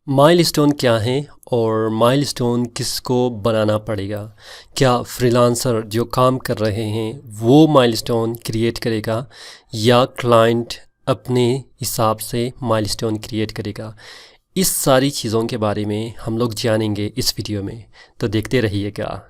Milestone क्या है और माइलस्टोन किसको बनाना पड़ेगा? क्या फ्रीलांसर जो काम कर रहे हैं वो माइलस्टोन क्रिएट करेगा या क्लाइंट अपने हिसाब से माइलस्टोन क्रिएट करेगा? इस सारी चीज़ों के बारे में हम लोग जानेंगे इस वीडियो में, तो देखते रहिएगा।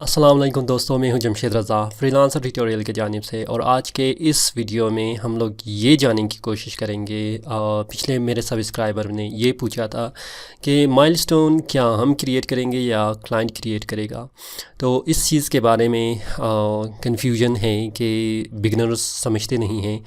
अस्सलाम वालेकुम दोस्तों, मैं हूं जमशेद रज़ा फ्रीलांसर ट्यूटोरियल के जानिब से। और आज के इस वीडियो में हम लोग ये जानने की कोशिश करेंगे, पिछले मेरे सब्सक्राइबर ने ये पूछा था कि माइलस्टोन क्या हम क्रिएट करेंगे या क्लाइंट क्रिएट करेगा। तो इस चीज़ के बारे में कन्फ्यूजन है कि बिगनर्स समझते नहीं हैं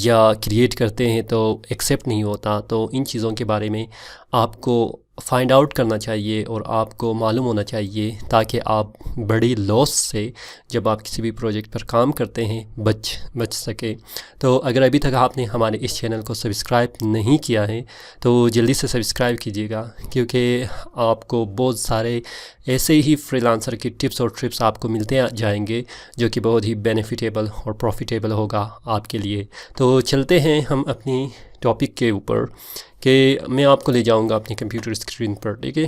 या क्रिएट करते हैं तो एक्सेप्ट नहीं होता। तो इन चीज़ों के बारे में आपको फाइंड आउट करना चाहिए और आपको मालूम होना चाहिए ताकि आप बड़ी लॉस से जब आप किसी भी प्रोजेक्ट पर काम करते हैं बच सके। तो अगर अभी तक आपने हमारे इस चैनल को सब्सक्राइब नहीं किया है तो जल्दी से सब्सक्राइब कीजिएगा, क्योंकि आपको बहुत सारे ऐसे ही फ्रीलांसर की टिप्स और ट्रिप्स आपको मिलते जाएंगे जो कि बहुत ही बेनिफिटेबल और प्रॉफिटेबल होगा आपके लिए। तो चलते हैं हम अपनी टॉपिक के ऊपर कि मैं आपको ले जाऊंगा अपनी कंप्यूटर स्क्रीन पर। ठीक है,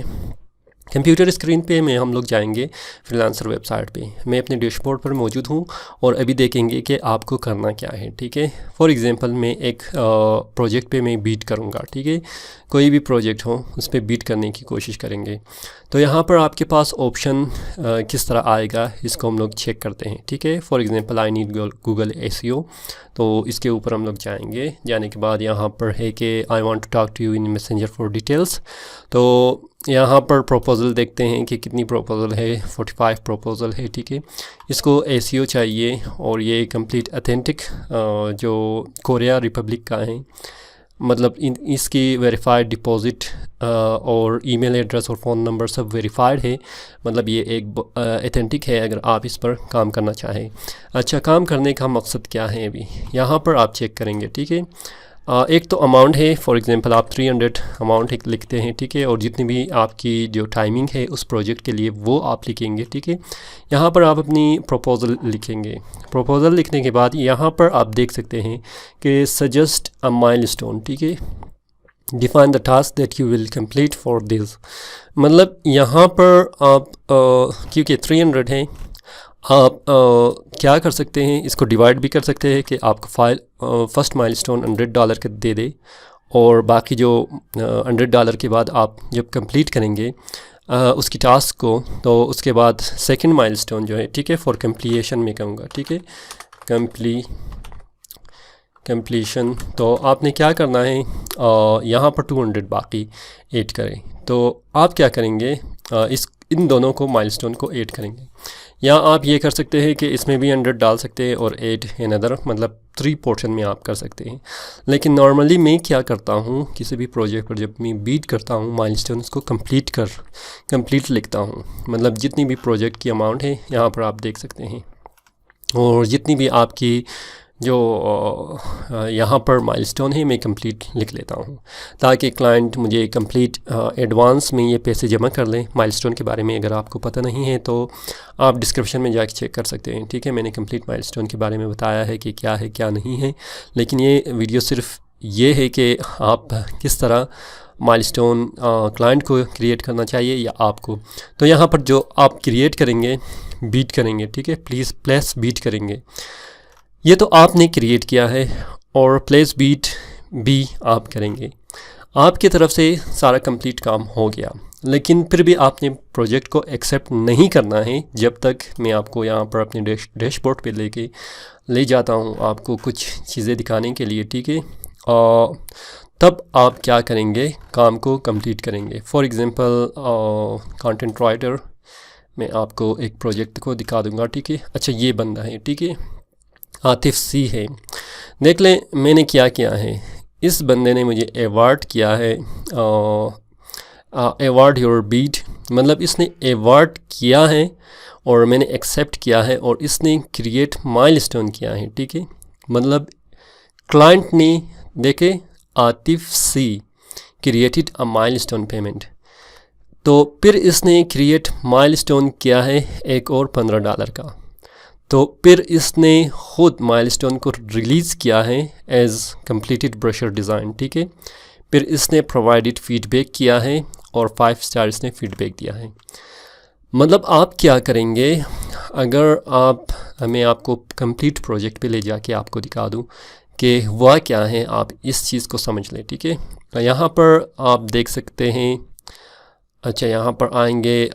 कंप्यूटर स्क्रीन पे में हम लोग जाएंगे फ्रीलांसर वेबसाइट पे। मैं अपने डैशबोर्ड पर मौजूद हूँ और अभी देखेंगे कि आपको करना क्या है। ठीक है, फॉर एग्जांपल मैं एक प्रोजेक्ट पे मैं बीट करूँगा। ठीक है, कोई भी प्रोजेक्ट हो उस पर बीट करने की कोशिश करेंगे। तो यहाँ पर आपके पास ऑप्शन किस तरह आएगा इसको हम लोग चेक करते हैं। ठीक है, for example I need Google SEO, तो इसके ऊपर हम लोग जाएंगे। जाने के बाद यहाँ पर है कि I want to talk to you in Messenger for details. तो यहाँ पर प्रोपोज़ल देखते हैं कि कितनी प्रोपोज़ल है, 45 प्रोपोज़ल है। ठीक है, इसको एसईओ चाहिए और ये कंप्लीट ऑथेंटिक जो कोरिया रिपब्लिक का है, मतलब इसकी वेरीफाइड डिपॉज़िट और ईमेल एड्रेस और फ़ोन नंबर सब वेरीफाइड है। मतलब ये एक ऑथेंटिक है अगर आप इस पर काम करना चाहें। अच्छा, काम करने का मकसद क्या है अभी यहाँ पर आप चेक करेंगे। ठीक है, एक तो अमाउंट है, फॉर एग्जांपल आप 300 अमाउंट एक लिखते हैं। ठीक है, और जितनी भी आपकी जो टाइमिंग है उस प्रोजेक्ट के लिए वो आप लिखेंगे। ठीक है, यहाँ पर आप अपनी प्रपोज़ल लिखेंगे। प्रपोज़ल लिखने के बाद यहाँ पर आप देख सकते हैं कि सजेस्ट अ माइलस्टोन। ठीक है, define the task that you will complete for this. मतलब यहाँ पर आप क्योंकि 300 है, आप क्या कर सकते हैं, इसको डिवाइड भी कर सकते हैं कि आपको फर्स्ट माइलस्टोन $100 का दे दे और बाकी जो $100 के बाद आप जब कंप्लीट करेंगे उसकी टास्क को, तो उसके बाद सेकंड माइलस्टोन जो है, ठीक है, फॉर कंप्लीशन में कहूँगा। ठीक है, कंप्लीशन, तो आपने क्या करना है, यहाँ पर 200 बाकी ऐड करें। तो आप क्या करेंगे, इन दोनों को माइलस्टोन को ऐड करेंगे। या आप ये कर सकते हैं कि इसमें भी 100 डाल सकते हैं और ऐड अनदर, मतलब 3 पोर्शन में आप कर सकते हैं। लेकिन नॉर्मली मैं क्या करता हूँ, किसी भी प्रोजेक्ट पर जब मैं बीट करता हूँ माइलस्टोन्स को कंप्लीट लिखता हूँ। मतलब जितनी भी प्रोजेक्ट की अमाउंट है यहाँ पर आप देख सकते हैं, और जितनी भी आपकी जो यहाँ पर माइलस्टोन है मैं कंप्लीट लिख लेता हूँ ताकि क्लाइंट मुझे कंप्लीट एडवांस में ये पैसे जमा कर लें। माइलस्टोन के बारे में अगर आपको पता नहीं है तो आप डिस्क्रिप्शन में जाके चेक कर सकते हैं। ठीक है, मैंने कंप्लीट माइलस्टोन के बारे में बताया है कि क्या है क्या नहीं है, लेकिन ये वीडियो सिर्फ ये है कि आप किस तरह माइलस्टोन क्लाइंट को क्रिएट करना चाहिए या आपको। तो यहाँ पर जो आप क्रिएट करेंगे, बीट करेंगे। ठीक है, प्लेस बीट करेंगे, ये तो आपने क्रिएट किया है, और प्लेस बीट भी आप करेंगे। आपकी तरफ से सारा कंप्लीट काम हो गया, लेकिन फिर भी आपने प्रोजेक्ट को एक्सेप्ट नहीं करना है जब तक मैं आपको यहाँ पर अपने डैशबोर्ड पे ले जाता हूँ आपको कुछ चीज़ें दिखाने के लिए। ठीक है, तब आप क्या करेंगे, काम को कंप्लीट करेंगे। फॉर एग्जांपल कंटेंट राइटर, मैं आपको एक प्रोजेक्ट को दिखा दूँगा। ठीक है, अच्छा ये बंदा है, ठीक है, आतिफ सी है। देख लें मैंने क्या किया है, इस बंदे ने मुझे अवार्ड किया है, अवार्ड योर बीट, मतलब इसने अवार्ड किया है और मैंने एक्सेप्ट किया है और इसने क्रिएट माइलस्टोन किया है। ठीक है, मतलब क्लाइंट ने देखे आतिफ सी क्रिएटेड अ माइलस्टोन पेमेंट, तो फिर इसने क्रिएट माइलस्टोन किया है एक और $15 का। तो फिर इसने खुद माइलस्टोन को रिलीज़ किया है एज कंप्लीटेड ब्रोशर डिज़ाइन, ठीक है। फिर इसने प्रोवाइडेड फीडबैक किया है और 5 स्टार इसने फीडबैक दिया है। मतलब आप क्या करेंगे, अगर मैं आपको कंप्लीट प्रोजेक्ट पे ले जाके आपको दिखा दूं कि वह क्या है, आप इस चीज़ को समझ लें, ठीक है। यहाँ पर आप देख सकते हैं, अच्छा यहाँ पर आएंगे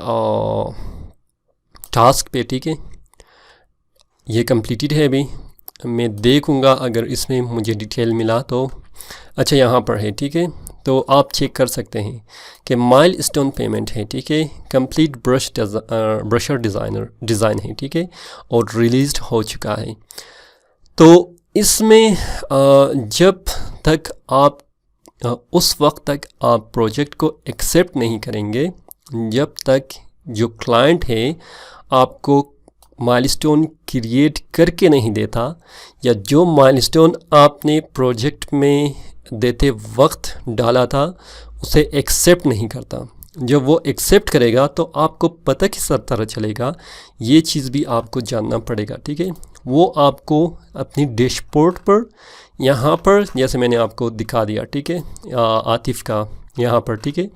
टास्क पे, ठीक है। ये कंप्लीटेड है अभी, मैं देखूँगा अगर इसमें मुझे डिटेल मिला तो। अच्छा यहाँ पर है, ठीक है। तो आप चेक कर सकते हैं कि माइलस्टोन पेमेंट है, ठीक है। कंप्लीट ब्रशर डिज़ाइन है, ठीक है, और रिलीज़ हो चुका है। तो इसमें जब तक आप उस वक्त तक आप प्रोजेक्ट को एक्सेप्ट नहीं करेंगे जब तक जो क्लाइंट है आपको माइलस्टोन क्रिएट करके नहीं देता, या जो माइलस्टोन आपने प्रोजेक्ट में देते वक्त डाला था उसे एक्सेप्ट नहीं करता। जब वो एक्सेप्ट करेगा तो आपको पता किस तरह चलेगा, ये चीज़ भी आपको जानना पड़ेगा, ठीक है। वो आपको अपनी डैशबोर्ड पर यहाँ पर जैसे मैंने आपको दिखा दिया, ठीक है, आतिफ का यहाँ पर, ठीक है,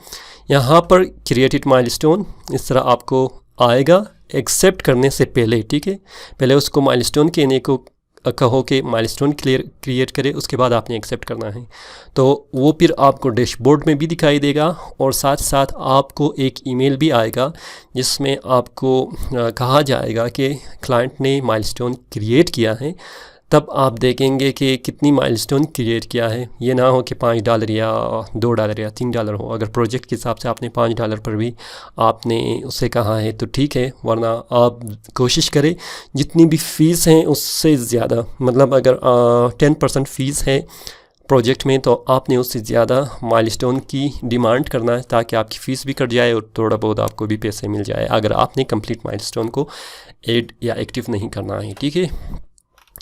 यहाँ पर क्रिएटेड माइलस्टोन इस तरह आपको आएगा एक्सेप्ट करने से पहले, ठीक है। पहले उसको माइलस्टोन कहने को कहो कि माइलस्टोन क्रिएट करे, उसके बाद आपने एक्सेप्ट करना है। तो वो फिर आपको डैशबोर्ड में भी दिखाई देगा और साथ साथ आपको एक ईमेल भी आएगा जिसमें आपको कहा जाएगा कि क्लाइंट ने माइलस्टोन क्रिएट किया है। तब आप देखेंगे कि कितनी माइलस्टोन क्रिएट किया है। ये ना हो कि $5 या $2 या $3 हो। अगर प्रोजेक्ट के हिसाब से आपने $5 पर भी आपने उससे कहा है तो ठीक है, वरना आप कोशिश करें जितनी भी फ़ीस हैं उससे ज़्यादा, मतलब अगर 10% फ़ीस है प्रोजेक्ट में तो आपने उससे ज़्यादा माइलस्टोन की डिमांड करना है ताकि आपकी फ़ीस भी कट जाए और थोड़ा बहुत आपको भी पैसे मिल जाए अगर आपने कंप्लीट माइलस्टोन को ऐड या एक्टिव नहीं करना है, ठीक है।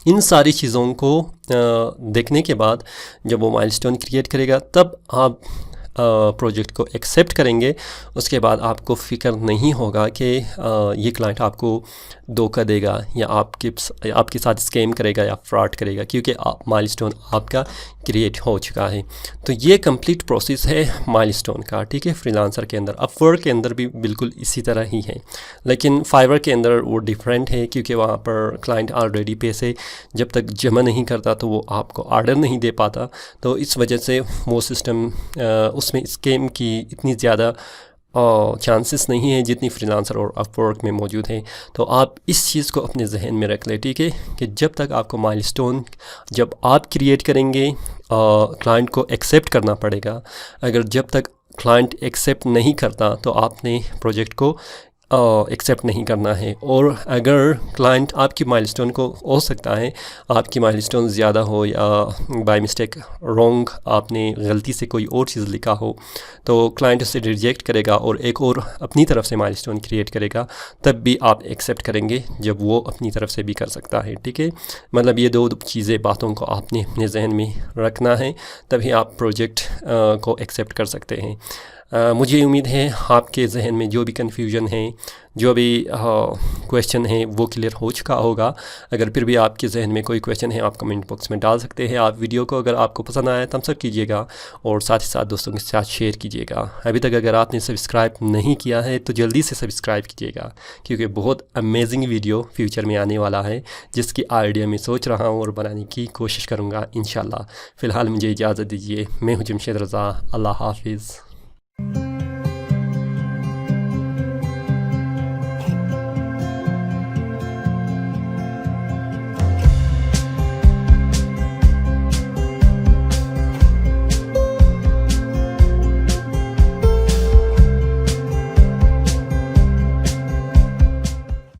इन सारी चीज़ों को देखने के बाद जब वो माइलस्टोन क्रिएट करेगा तब आप प्रोजेक्ट को एक्सेप्ट करेंगे। उसके बाद आपको फ़िक्र नहीं होगा कि ये क्लाइंट आपको धोखा देगा या आपके साथ स्कैम करेगा या फ्रॉड करेगा, क्योंकि माइलस्टोन आपका क्रिएट हो चुका है। तो ये कंप्लीट प्रोसेस है माइलस्टोन का, ठीक है, फ्रीलांसर के अंदर। अपवर्क के अंदर भी बिल्कुल इसी तरह ही है, लेकिन फाइवर के अंदर वो डिफरेंट है क्योंकि वहाँ पर क्लाइंट ऑलरेडी पैसे जब तक जमा नहीं करता तो वो आपको ऑर्डर नहीं दे पाता। तो इस वजह से वो सिस्टम उसमें स्कैम की इतनी ज़्यादा चांसेस नहीं है जितनी फ्रीलांसर और अपवर्क में मौजूद हैं। तो आप इस चीज़ को अपने जहन में रख लें, ठीक है, कि जब तक आपको माइलस्टोन जब आप क्रिएट करेंगे क्लाइंट को एक्सेप्ट करना पड़ेगा। अगर जब तक क्लाइंट एक्सेप्ट नहीं करता तो आपने प्रोजेक्ट को एक्सेप्ट नहीं करना है। और अगर क्लाइंट आपकी माइलस्टोन को हो सकता है आपकी माइलस्टोन ज़्यादा हो या बाय मिस्टेक रॉन्ग आपने गलती से कोई और चीज़ लिखा हो तो क्लाइंट उसे रिजेक्ट करेगा और एक और अपनी तरफ से माइलस्टोन क्रिएट करेगा, तब भी आप एक्सेप्ट करेंगे जब वो अपनी तरफ से भी कर सकता है, ठीक है। मतलब ये दो चीज़ें बातों को आपने अपने जहन में रखना है, तभी आप प्रोजेक्ट को एक्सेप्ट कर सकते हैं। मुझे उम्मीद है आपके जहन में जो भी कन्फ्यूजन है, जो भी क्वेश्चन है वो क्लियर हो चुका होगा। अगर फिर भी आपके जहन में कोई क्वेश्चन है आप कमेंट बॉक्स में डाल सकते हैं। आप वीडियो को अगर आपको पसंद आया थम्स अप कीजिएगा और साथ ही साथ दोस्तों के साथ शेयर कीजिएगा। अभी तक अगर आपने सब्सक्राइब नहीं किया है तो जल्दी से सब्सक्राइब कीजिएगा, क्योंकि बहुत अमेजिंग वीडियो फ्यूचर में आने वाला है जिसकी आइडिया मैं सोच रहा हूँ और बनाने की कोशिश करूँगा इंशाल्लाह। फ़िलहाल मुझे इजाज़त दीजिए। मैं हूँ जमशेद रज़ा। अल्लाह हाफिज़।